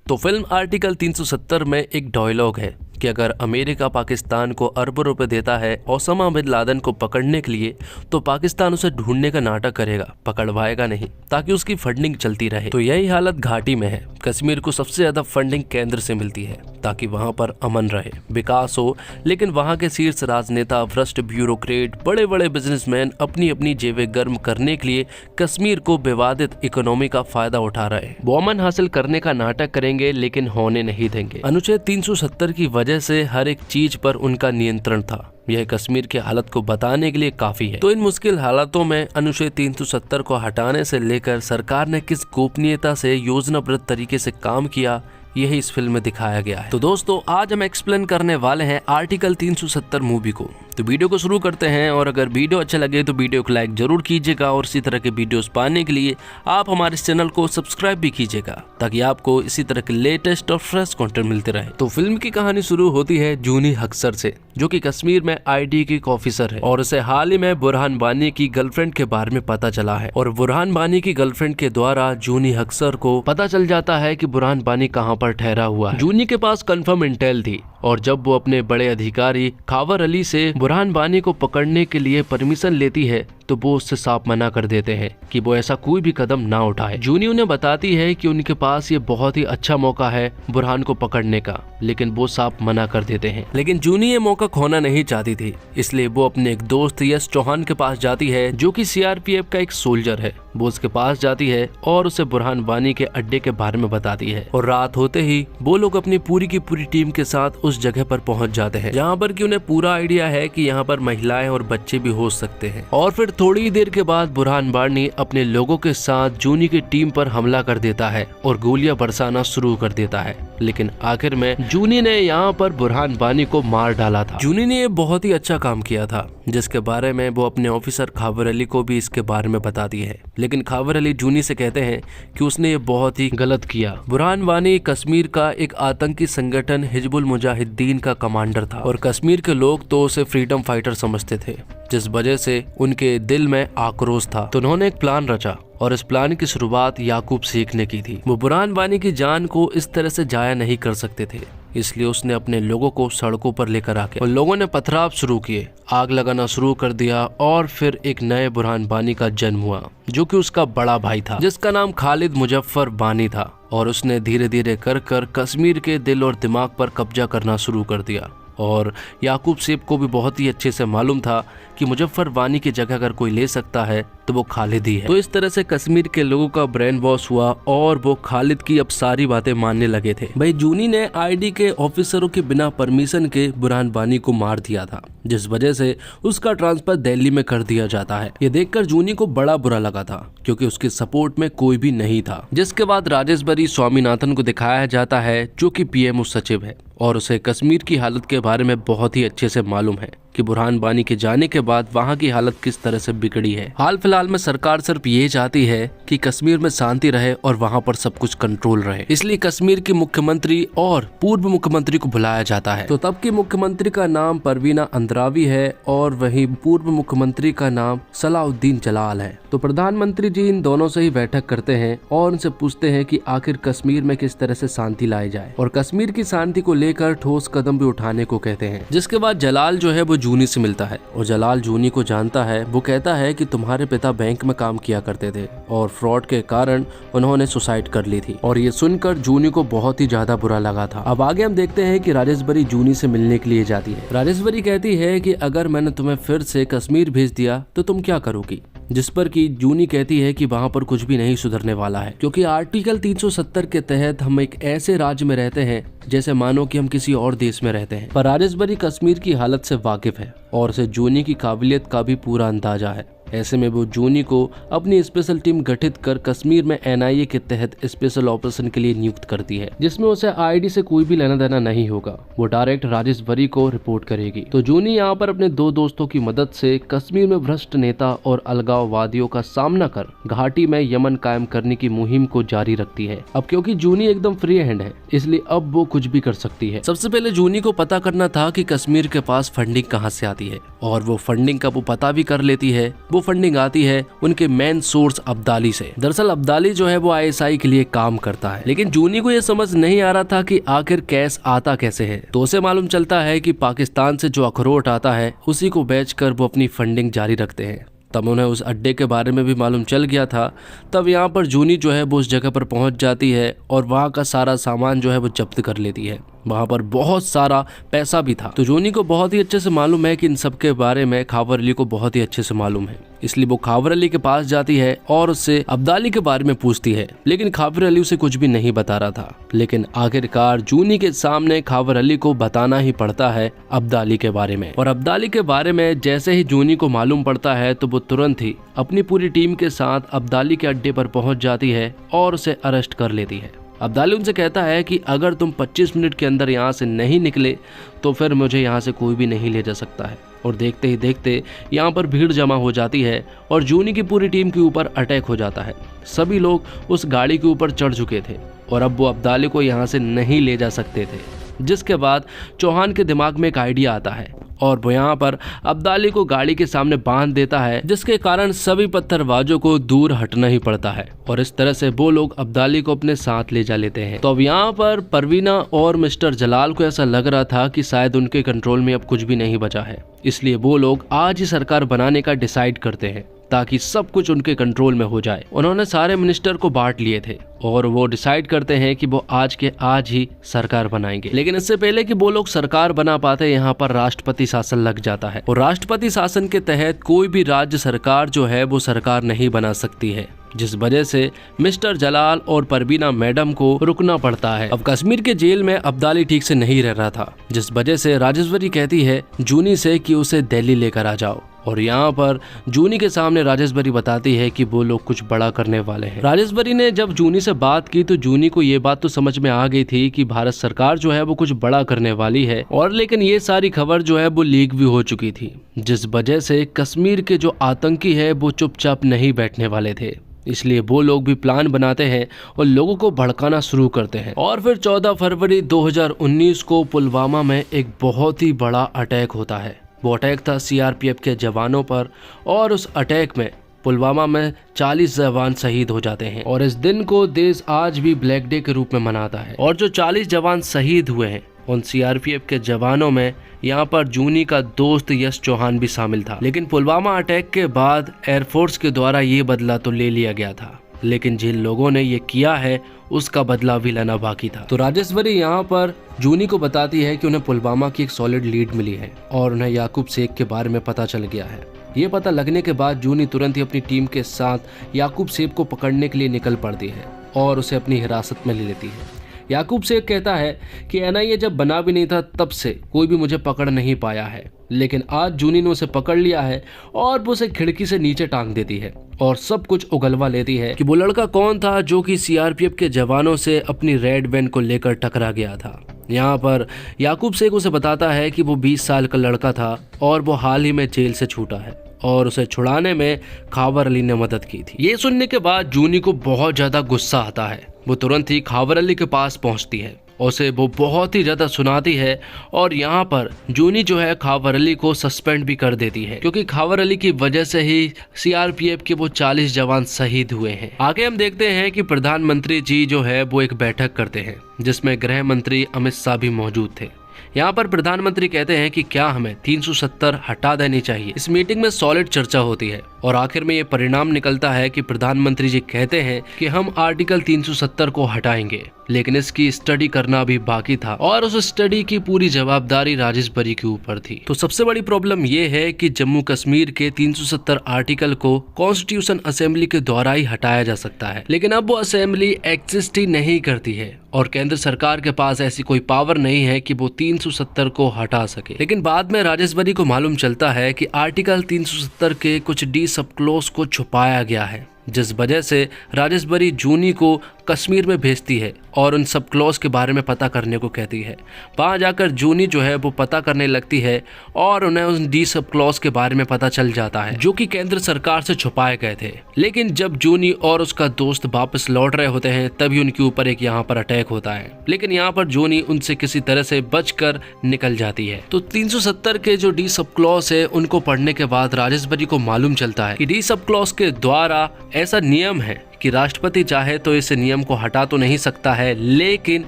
तो film article 370 में एक डायलॉग है कि अगर अमेरिका पाकिस्तान को अरबों रुपए देता है ओसामा बिन लादेन को पकड़ने के लिए, तो पाकिस्तान उसे ढूंढने का नाटक करेगा, पकड़वाएगा नहीं, ताकि उसकी फंडिंग चलती रहे। तो यही हालत घाटी में है। कश्मीर को सबसे ज्यादा फंडिंग केंद्र से मिलती है ताकि वहां पर अमन रहे, विकास हो, लेकिन वहां के शीर्ष राजनेता, भ्रष्ट ब्यूरोक्रेट, बड़े बड़े बिजनेसमैन अपनी अपनी जेबें गर्म करने के लिए कश्मीर को विवादित इकोनॉमी का फायदा उठा रहे हैं। वो अमन हासिल करने का नाटक करेंगे लेकिन होने नहीं देंगे। अनुच्छेद 370 की वजह से हर एक चीज पर उनका नियंत्रण था। यह कश्मीर की हालत को बताने के लिए काफी है। तो इन मुश्किल हालातों में अनुच्छेद 370 को हटाने से लेकर सरकार ने किस गोपनीयता से योजनाबद्ध तरीके से काम किया, यही इस फिल्म में दिखाया गया है। तो दोस्तों, आज हम एक्सप्लेन करने वाले हैं आर्टिकल 370 मूवी को। तो वीडियो को शुरू करते हैं, और अगर वीडियो अच्छा लगे तो वीडियो को लाइक जरूर कीजिएगा, और इसी तरह के वीडियोस पाने के लिए आप हमारे इस चैनल को सब्सक्राइब भी कीजिएगा, ताकि आपको इसी तरह के लेटेस्ट और फ्रेश कंटेंट मिलते रहे। तो फिल्म की कहानी शुरू होती है जूनी हक्सर से, जो कि कश्मीर में आईडी की एक ऑफिसर है, और उसे हाल ही में बुरहान वानी की गर्लफ्रेंड के बारे में पता चला है। और बुरहान वानी की गर्लफ्रेंड के द्वारा जूनी हक्सर को पता चल जाता है कि बुरहान वानी कहाँ पर ठहरा हुआ है। जूनी के पास कंफर्म इंटेल थी, और जब वो अपने बड़े अधिकारी खावर अली से बुरहान वानी को पकड़ने के लिए परमिशन लेती है, तो वो उससे साफ मना कर देते हैं कि वो ऐसा कोई भी कदम ना उठाए। जूनी उन्हें बताती है कि उनके पास ये बहुत ही अच्छा मौका है बुरहान को पकड़ने का, लेकिन वो साफ मना कर देते हैं। लेकिन जूनी ये मौका खोना नहीं चाहती थी, इसलिए वो अपने एक दोस्त यश चौहान के पास जाती है, जो कि सीआरपीएफ का एक सोल्जर है। वो उसके पास जाती है और उसे बुरहान वानी के अड्डे के बारे में बताती है, और रात होते ही वो लोग अपनी पूरी की पूरी टीम के साथ उस जगह पर पहुंच जाते हैं, जहां पर कि उन्हें पूरा आइडिया है कि यहाँ पर महिलाएं और बच्चे भी हो सकते हैं। और फिर थोड़ी देर के बाद बुरहान वानी अपने लोगों के साथ जूनी की टीम पर हमला कर देता है और गोलियां बरसाना शुरू कर देता है। लेकिन आखिर में जूनी ने यहाँ पर बुरहान वानी को मार डाला था। जूनी ने ये बहुत ही अच्छा काम किया था, जिसके बारे में वो अपने ऑफिसर खावर अली को भी इसके बारे में बताती है। लेकिन खावर अली जूनी से कहते हैं कि उसने ये बहुत ही गलत किया। बुरहान वानी कश्मीर का एक आतंकी संगठन हिजबुल मुजाहिदीन का कमांडर था, और कश्मीर के लोग तो उसे फ्रीडम फाइटर समझते थे, जिस वजह से उनके दिल में आक्रोश था। तो उन्होंने एक प्लान रचा, और इस प्लान की शुरुआत याकूब शेख ने की थी। वो बुरहान वानी की जान को इस तरह से जाया नहीं कर सकते थे, इसलिए उसने अपने लोगों को सड़कों पर लेकर आके और लोगों ने पथराव शुरू किए, आग लगाना शुरू कर दिया, और फिर एक नए बुरहान वानी का जन्म हुआ, जो कि उसका बड़ा भाई था, जिसका नाम खालिद मुजफ्फर वानी था। और उसने धीरे धीरे कर कश्मीर के दिल और दिमाग पर कब्जा करना शुरू कर दिया। और याकूब शेख को भी बहुत ही अच्छे से मालूम था कि मुजफ्फर वानी की जगह अगर कोई ले सकता है तो वो खालिद ही है। तो इस तरह से कश्मीर के लोगों का ब्रेन वॉश हुआ, और वो खालिद की अब सारी बातें मानने लगे थे। भाई जूनी ने आईडी के ऑफिसरों के बिना परमिशन के बुरहान वानी को मार दिया था, जिस वजह से उसका ट्रांसफर दिल्ली में कर दिया जाता है। ये देखकर जूनी को बड़ा बुरा लगा था, क्योंकि उसके सपोर्ट में कोई भी नहीं था। जिसके बाद राजेश्वरी स्वामीनाथन को दिखाया जाता है, जो कि पीएमओ सचिव है, और उसे कश्मीर की हालत के बारे में बहुत ही अच्छे से मालूम है कि बुरहान वानी के जाने के बाद वहाँ की हालत किस तरह से बिगड़ी है। हाल फिलहाल में सरकार सिर्फ ये चाहती है कि कश्मीर में शांति रहे और वहाँ पर सब कुछ कंट्रोल रहे, इसलिए कश्मीर के मुख्यमंत्री और पूर्व मुख्यमंत्री को बुलाया जाता है। तो तब की मुख्यमंत्री का नाम परवीना अंद्रावी है, और वहीं पूर्व मुख्यमंत्री का नाम सलाउद्दीन जलाल है। तो प्रधानमंत्री जी इन दोनों से ही बैठक करते हैं, और उनसे पूछते हैं कि आखिर कश्मीर में किस तरह से शांति लाई जाए, और कश्मीर की शांति को लेकर ठोस कदम भी उठाने को कहते हैं। जिसके बाद जलाल जो है वो जूनी से मिलता है, और जलाल जूनी को जानता है। वो कहता है कि तुम्हारे पिता बैंक में काम किया करते थे, और फ्रॉड के कारण उन्होंने सुसाइड कर ली थी। और ये सुनकर जूनी को बहुत ही ज्यादा बुरा लगा था। अब आगे हम देखते हैं कि राजेश्वरी जूनी से मिलने के लिए जाती है। राजेश्वरी कहती है कि अगर मैंने तुम्हें फिर से कश्मीर भेज दिया तो तुम क्या करोगी, जिस पर कि जूनी कहती है कि वहाँ पर कुछ भी नहीं सुधरने वाला है, क्योंकि आर्टिकल 370 के तहत हम एक ऐसे राज्य में रहते हैं जैसे मानो कि हम किसी और देश में रहते हैं। पर राजेश्वरी कश्मीर की हालत से वाकिफ है, और उसे जूनी की काबिलियत का भी पूरा अंदाजा है। ऐसे में वो जूनी को अपनी स्पेशल टीम गठित कर कश्मीर में एनआईए के तहत स्पेशल ऑपरेशन के लिए नियुक्त करती है, जिसमें उसे आईडी से कोई भी लेना देना नहीं होगा। वो डायरेक्ट राजेश्वरी को रिपोर्ट करेगी। तो जूनी यहाँ पर अपने दो दोस्तों की मदद से कश्मीर में भ्रष्ट नेता और अलगाववादियों का सामना कर घाटी में यमन कायम करने की मुहिम को जारी रखती है। अब क्योंकि जूनी एकदम फ्री हैंड है, इसलिए अब वो कुछ भी कर सकती है। सबसे पहले जूनी को पता करना था कि कश्मीर के पास फंडिंग कहाँ से आती है, और वो फंडिंग का वो पता भी कर लेती है। वो फंडिंग आती है उनके मेन सोर्स अब्दाली से। दरअसल अब्दाली जो है वो ISI के लिए काम करता है, लेकिन जूनी को ये समझ नहीं आ रहा था कि आखिर कैश आता कैसे है। तो उसे मालूम चलता है कि पाकिस्तान से जो अखरोट आता है उसी को बेचकर वो अपनी फंडिंग जारी रखते हैं। तब उन्हें उस अड्डे के बारे में भी मालूम चल गया था। तब यहाँ पर जूनी जो है वो उस जगह पर पहुंच जाती है और वहाँ का सारा सामान जो है वो जब्त कर लेती है। वहाँ पर बहुत सारा पैसा भी था। तो जूनी को बहुत ही अच्छे से मालूम है कि इन सब के बारे में खावर अली को बहुत ही अच्छे से मालूम है, इसलिए वो खावर अली के पास जाती है और उससे अब्दाली के बारे में पूछती है। लेकिन खावर अली उसे कुछ भी नहीं बता रहा था। लेकिन आखिरकार जूनी के सामने खावर अली को बताना ही पड़ता है अब्दाली के बारे में। और अब्दाली के बारे में जैसे ही जूनी को मालूम पड़ता है तो वो तुरंत ही अपनी पूरी टीम के साथ अब्दाली के अड्डे पर पहुंच जाती है और उसे अरेस्ट कर लेती है। अब्दाली उनसे कहता है कि अगर तुम 25 मिनट के अंदर यहाँ से नहीं निकले तो फिर मुझे यहाँ से कोई भी नहीं ले जा सकता है। और देखते ही देखते यहाँ पर भीड़ जमा हो जाती है और जूनी की पूरी टीम के ऊपर अटैक हो जाता है। सभी लोग उस गाड़ी के ऊपर चढ़ चुके थे और अब वो अब्दाली को यहाँ से नहीं ले जा सकते थे। जिसके बाद चौहान के दिमाग में एक आइडिया आता है और वो यहाँ पर अब्दाली को गाड़ी के सामने बांध देता है, जिसके कारण सभी पत्थरबाजों को दूर हटना ही पड़ता है। और इस तरह से वो लोग अब्दाली को अपने साथ ले जा लेते हैं। तो अब यहाँ पर परवीना और मिस्टर जलाल को ऐसा लग रहा था कि शायद उनके कंट्रोल में अब कुछ भी नहीं बचा है, इसलिए वो लोग आज ही सरकार बनाने का डिसाइड करते हैं ताकि सब कुछ उनके कंट्रोल में हो जाए। उन्होंने सारे मिनिस्टर को बांट लिए थे और वो डिसाइड करते हैं कि वो आज के आज ही सरकार बनाएंगे। लेकिन इससे पहले कि वो लोग सरकार बना पाते यहाँ पर राष्ट्रपति शासन लग जाता है और राष्ट्रपति शासन के तहत कोई भी राज्य सरकार जो है वो सरकार नहीं बना सकती है, जिस वजह से मिस्टर जलाल और परवीना मैडम को रुकना पड़ता है। अब कश्मीर के जेल में अब्दाली ठीक से नहीं रह रहा था, जिस वजह से राजेश्वरी कहती है जूनी से कि उसे दिल्ली लेकर आ जाओ। और यहाँ पर जूनी के सामने राजेश्वरी बताती है कि वो लोग कुछ बड़ा करने वाले हैं। राजेश्वरी ने जब जूनी से बात की तो जूनी को ये बात तो समझ में आ गई थी कि भारत सरकार जो है वो कुछ बड़ा करने वाली है। और लेकिन ये सारी खबर जो है वो लीक भी हो चुकी थी, जिस वजह से कश्मीर के जो आतंकी है वो चुपचाप नहीं बैठने वाले थे। इसलिए वो लोग भी प्लान बनाते हैं और लोगों को भड़काना शुरू करते हैं। और फिर 14 फरवरी 2019 को पुलवामा में एक बहुत ही बड़ा अटैक होता है। वो अटैक था CRPF के जवानों पर और उस अटैक में पुलवामा में 40 जवान शहीद हो जाते हैं। और इस दिन को देश आज भी ब्लैक डे के रूप में मनाता है। और जो 40 जवान शहीद हुए हैं उन CRPF के जवानों में यहाँ पर जूनी का दोस्त यश चौहान भी शामिल था। लेकिन पुलवामा अटैक के बाद एयरफोर्स के द्वारा ये बदला तो ले लिया गया था, लेकिन जिन लोगों ने ये किया है उसका बदला भी लेना बाकी था। तो राजेश्वरी यहाँ पर जूनी को बताती है कि उन्हें पुलवामा की एक सॉलिड लीड मिली है और उन्हें याकूब शेख के बारे में पता चल गया है। ये पता लगने के बाद जूनी तुरंत ही अपनी टीम के साथ याकूब शेख को पकड़ने के लिए निकल पड़ती है और उसे अपनी हिरासत में ले लेती है। याकूब शेख कहता है कि NIA जब बना भी नहीं था तब से कोई भी मुझे पकड़ नहीं पाया है, लेकिन आज जूनी ने उसे पकड़ लिया है और वो उसे खिड़की से नीचे टांग देती है और सब कुछ उगलवा लेती है कि वो लड़का कौन था जो कि CRPF के जवानों से अपनी रेड वैन को लेकर टकरा गया था। यहाँ पर याकूब शेख उसे बताता है कि वो 20 साल का लड़का था और वो हाल ही में जेल से छूटा है और उसे छुड़ाने में खावर अली ने मदद की थी। ये सुनने के बाद जूनी को बहुत ज्यादा गुस्सा आता है। वो तुरंत ही खावर अली के पास पहुंचती है, उसे वो बहुत ही ज्यादा सुनाती है और यहाँ पर जूनी जो है खावर अली को सस्पेंड भी कर देती है, क्योंकि खावर अली की वजह से ही CRPF के वो 40 जवान शहीद हुए हैं। आगे हम देखते हैं कि प्रधानमंत्री जी जो है वो एक बैठक करते हैं जिसमें गृह मंत्री अमित शाह भी मौजूद थे। यहाँ पर प्रधानमंत्री कहते हैं कि क्या हमें 370 हटा देनी चाहिए। इस मीटिंग में सॉलिड चर्चा होती है और आखिर में ये परिणाम निकलता है कि प्रधानमंत्री जी कहते हैं कि हम आर्टिकल 370 को हटाएंगे, लेकिन इसकी स्टडी करना भी बाकी था और उस स्टडी की पूरी जवाबदारी राजेश्वरी के ऊपर थी। तो सबसे बड़ी प्रॉब्लम ये है कि जम्मू कश्मीर के 370 आर्टिकल को कॉन्स्टिट्यूशन असेंबली के द्वारा ही हटाया जा सकता है, लेकिन अब वो असेंबली एग्जिस्ट ही नहीं करती है और केंद्र सरकार के पास ऐसी कोई पावर नहीं है कि वो 370 को हटा सके। लेकिन बाद में राजेश्वरी को मालूम चलता है कि आर्टिकल 370 के कुछ डी सब क्लोज को छुपाया गया है, जिस वजह से राजेश्वरी जूनी को कश्मीर में भेजती है और उन सब क्लॉज के बारे में पता करने को कहती है। वहाँ जाकर जूनी जो है वो पता करने लगती है और उन्हें उन डी सब क्लॉज के बारे में पता चल जाता है जो कि केंद्र सरकार से छुपाए गए थे। लेकिन जब जूनी और उसका दोस्त वापस लौट रहे होते हैं तभी उनके ऊपर एक यहाँ पर अटैक होता है, लेकिन यहाँ पर जूनी उनसे किसी तरह से बचकर निकल जाती है। तो 370 के जो डी सब क्लॉज है उनको पढ़ने के बाद राजेश्वरी को मालूम चलता है कि डी सब क्लॉज के द्वारा ऐसा नियम है कि राष्ट्रपति चाहे तो इस नियम को हटा तो नहीं सकता है, लेकिन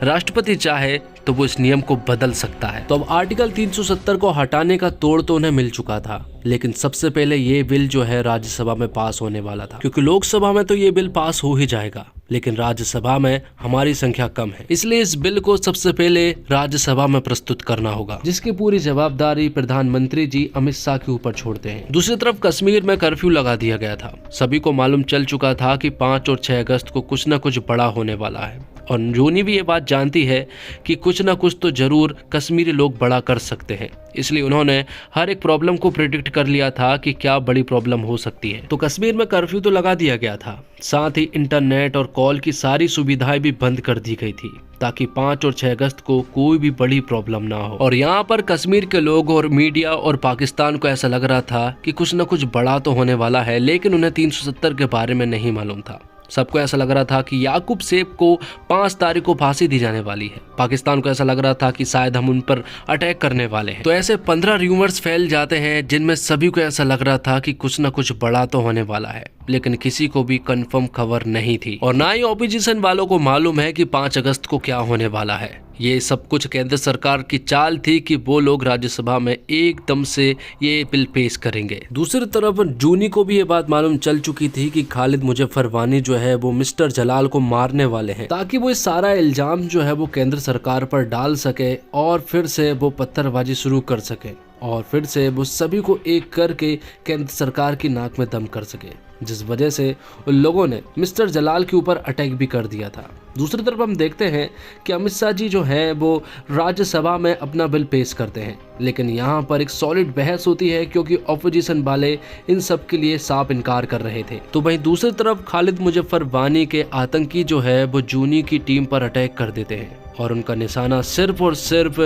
राष्ट्रपति चाहे तो वो इस नियम को बदल सकता है। तो अब आर्टिकल 370 को हटाने का तोड़ तो उन्हें मिल चुका था, लेकिन सबसे पहले ये बिल जो है राज्यसभा में पास होने वाला था, क्योंकि लोकसभा में तो ये बिल पास हो ही जाएगा, लेकिन राज्यसभा में हमारी संख्या कम है, इसलिए इस बिल को सबसे पहले राज्यसभा में प्रस्तुत करना होगा, जिसकी पूरी जवाबदारी प्रधानमंत्री जी अमित शाह के ऊपर छोड़ते हैं। दूसरी तरफ कश्मीर में कर्फ्यू लगा दिया गया था। सभी को मालूम चल चुका था कि 5 और 6 अगस्त को कुछ न कुछ बड़ा होने वाला है, और जूनी भी ये बात जानती है कि कुछ न कुछ तो जरूर कश्मीरी लोग बड़ा कर सकते हैं, इसलिए उन्होंने हर एक प्रॉब्लम को प्रेडिक्ट कर लिया था कि क्या बड़ी प्रॉब्लम हो सकती है। तो कश्मीर में कर्फ्यू तो लगा दिया गया था, साथ ही इंटरनेट और कॉल की सारी सुविधाएं भी बंद कर दी गई थी ताकि 5 और 6 अगस्त को कोई भी बड़ी प्रॉब्लम ना हो। और यहाँ पर कश्मीर के लोग और मीडिया और पाकिस्तान को ऐसा लग रहा था कि कुछ न कुछ बड़ा तो होने वाला है, लेकिन उन्हें 370 के बारे में नहीं मालूम था। सबको ऐसा लग रहा था कि याकूब शेख को 5 तारीख को फांसी दी जाने वाली है। पाकिस्तान को ऐसा लग रहा था कि शायद हम उन पर अटैक करने वाले हैं। तो ऐसे 15 र्यूमर्स फैल जाते हैं जिनमें सभी को ऐसा लग रहा था कि कुछ न कुछ बड़ा तो होने वाला है, लेकिन किसी को भी कंफर्म खबर नहीं थी और ना ही ऑपोजिशन वालों को मालूम है कि 5 अगस्त को क्या होने वाला है। ये सब कुछ केंद्र सरकार की चाल थी कि वो लोग राज्यसभा में एकदम से ये बिल पेश करेंगे। दूसरी तरफ जूनी को भी ये बात मालूम चल चुकी थी कि खालिद मुजफ्फर वानी जो है वो मिस्टर जलाल को मारने वाले हैं, ताकि वो इस सारा इल्जाम जो है वो केंद्र सरकार पर डाल सके और फिर से वो पत्थरबाजी शुरू कर सके और फिर से वो सभी को एक करके केंद्र सरकार की नाक में दम कर सके, जिस वजह से उन लोगों ने मिस्टर जलाल के ऊपर अटैक भी कर दिया था। दूसरी तरफ हम देखते हैं कि अमित शाह जी जो हैं वो राज्यसभा में अपना बिल पेश करते हैं, लेकिन यहाँ पर एक सॉलिड बहस होती है क्योंकि ऑपोजिशन वाले इन सब के लिए साफ इनकार कर रहे थे। तो वहीं दूसरी तरफ खालिद मुजफ्फर वानी के आतंकी जो है वो जूनी की टीम पर अटैक कर देते हैं और उनका निशाना सिर्फ और सिर्फ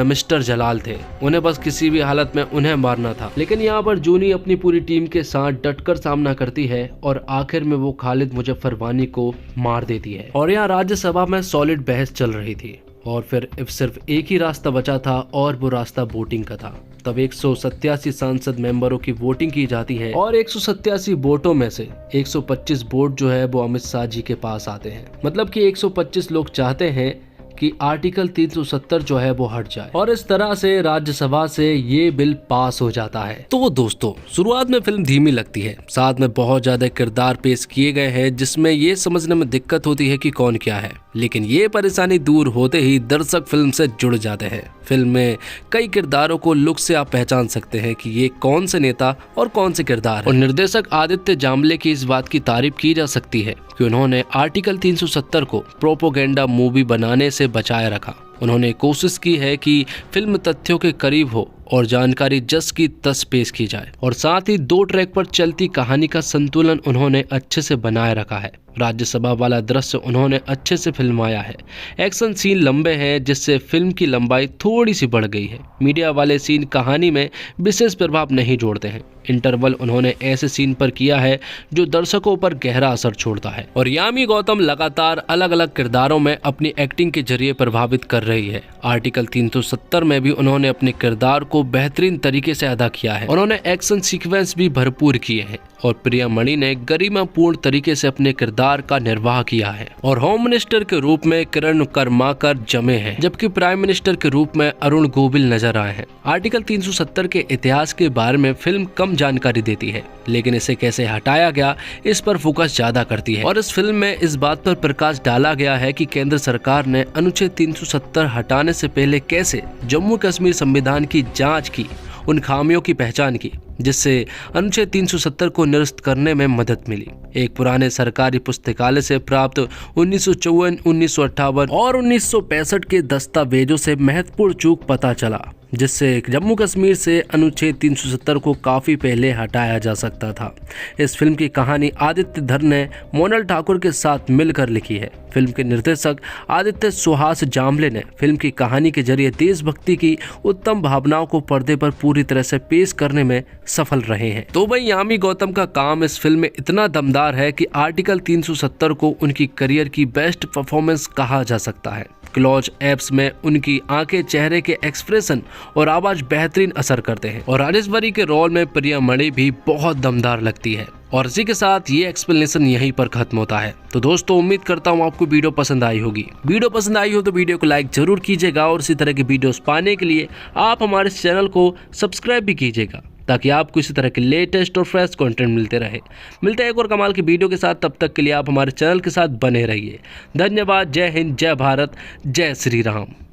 मिस्टर जलाल थे। उन्हें बस किसी भी हालत में उन्हें मारना था, लेकिन यहाँ पर जूनी अपनी पूरी टीम के साथ डटकर सामना करती है और आखिर में वो खालिद मुजफ्फर वानी को मार देती है। और यहाँ राज्यसभा में सॉलिड बहस चल रही थी और फिर सिर्फ एक ही रास्ता बचा था और वो रास्ता वोटिंग का था। तब 187 सांसद मेंबरों की वोटिंग की जाती है और 187 वोटों में से 125 वोट जो है वो अमित शाह जी के पास आते हैं। मतलब कि 125 लोग चाहते हैं कि आर्टिकल 370 जो है वो हट जाए और इस तरह से राज्यसभा से ये बिल पास हो जाता है। तो दोस्तों, शुरुआत में फिल्म धीमी लगती है, साथ में बहुत ज्यादा किरदार पेश किए गए हैं जिसमें ये समझने में दिक्कत होती है कि कौन क्या है, लेकिन ये परेशानी दूर होते ही दर्शक फिल्म से जुड़ जाते हैं। फिल्म में कई किरदारों को लुक से आप पहचान सकते हैं कि ये कौन से नेता और कौन से किरदार है। और निर्देशक आदित्य जाम्बले की इस बात की तारीफ की जा सकती है कि उन्होंने आर्टिकल 370 को प्रोपोगेंडा मूवी बनाने से बचाए रखा। उन्होंने कोशिश की है कि फिल्म तथ्यों के करीब हो और जानकारी जस की तस पेश की जाए, और साथ ही 2 ट्रैक पर चलती कहानी का संतुलन उन्होंने अच्छे से बनाए रखा है। राज्यसभा वाला दृश्य उन्होंने अच्छे से फिल्माया है। एक्शन सीन लंबे हैं जिससे फिल्म की लंबाई थोड़ी सी बढ़ गई है। मीडिया वाले सीन कहानी में विशेष प्रभाव नहीं जोड़ते हैं। इंटरवल उन्होंने ऐसे सीन पर किया है जो दर्शकों पर गहरा असर छोड़ता है। और यामी गौतम लगातार अलग अलग किरदारों में अपनी एक्टिंग के जरिए प्रभावित कर रही है। आर्टिकल 370 में भी उन्होंने अपने किरदार को बेहतरीन तरीके से अदा किया है। उन्होंने एक्शन सीक्वेंस भी भरपूर किए हैं और प्रिया मणि ने गरिमापूर्ण तरीके से अपने किरदार का निर्वाह किया है। और होम मिनिस्टर के रूप में किरण कर्माकर जमे हैं, जबकि प्राइम मिनिस्टर के रूप में अरुण गोविल नजर आए हैं। आर्टिकल 370 के इतिहास के बारे में फिल्म कम जानकारी देती है, लेकिन इसे कैसे हटाया गया इस पर फोकस ज्यादा करती है। और इस फिल्म में इस बात पर प्रकाश डाला गया है कि केंद्र सरकार ने अनुच्छेद 370 हटाने से पहले कैसे जम्मू कश्मीर संविधान की जांच की, उन खामियों की पहचान की जिससे अनुच्छेद 370 को निरस्त करने में मदद मिली। एक पुराने सरकारी पुस्तकालय से प्राप्त 1954, 1958 और 1965 के दस्तावेजों से महत्वपूर्ण चूक पता चला, जिससे जम्मू कश्मीर से अनुच्छेद 370 को काफ़ी पहले हटाया जा सकता था। इस फिल्म की कहानी आदित्य धर ने मोनल ठाकुर के साथ मिलकर लिखी है। फिल्म के निर्देशक आदित्य सुहास जाम्बले ने फिल्म की कहानी के जरिए देशभक्ति की उत्तम भावनाओं को पर्दे पर पूरी तरह से पेश करने में सफल रहे हैं। तो भाई यामी गौतम का काम इस फिल्म में इतना दमदार है कि आर्टिकल 370 को उनकी करियर की बेस्ट परफॉर्मेंस कहा जा सकता है। क्लोज एप्स में उनकी आंखें, चेहरे के एक्सप्रेशन और आवाज बेहतरीन असर करते हैं और राजेश्वरी के रोल में प्रिया मणि भी बहुत दमदार लगती है। और इसी के साथ ये एक्सप्लेनेशन यहीं पर खत्म होता है। तो दोस्तों उम्मीद करता हूँ आपको वीडियो पसंद आई होगी। वीडियो पसंद आई हो तो वीडियो को लाइक जरूर कीजिएगा और इसी तरह की वीडियोस पाने के लिए आप हमारे चैनल को सब्सक्राइब भी कीजिएगा, ताकि आपको इसी तरह के लेटेस्ट और फ्रेश कंटेंट मिलते रहे। मिलते हैं एक और कमाल की वीडियो के साथ, तब तक के लिए आप हमारे चैनल के साथ बने रहिए। धन्यवाद। जय हिंद, जय भारत, जय श्री राम।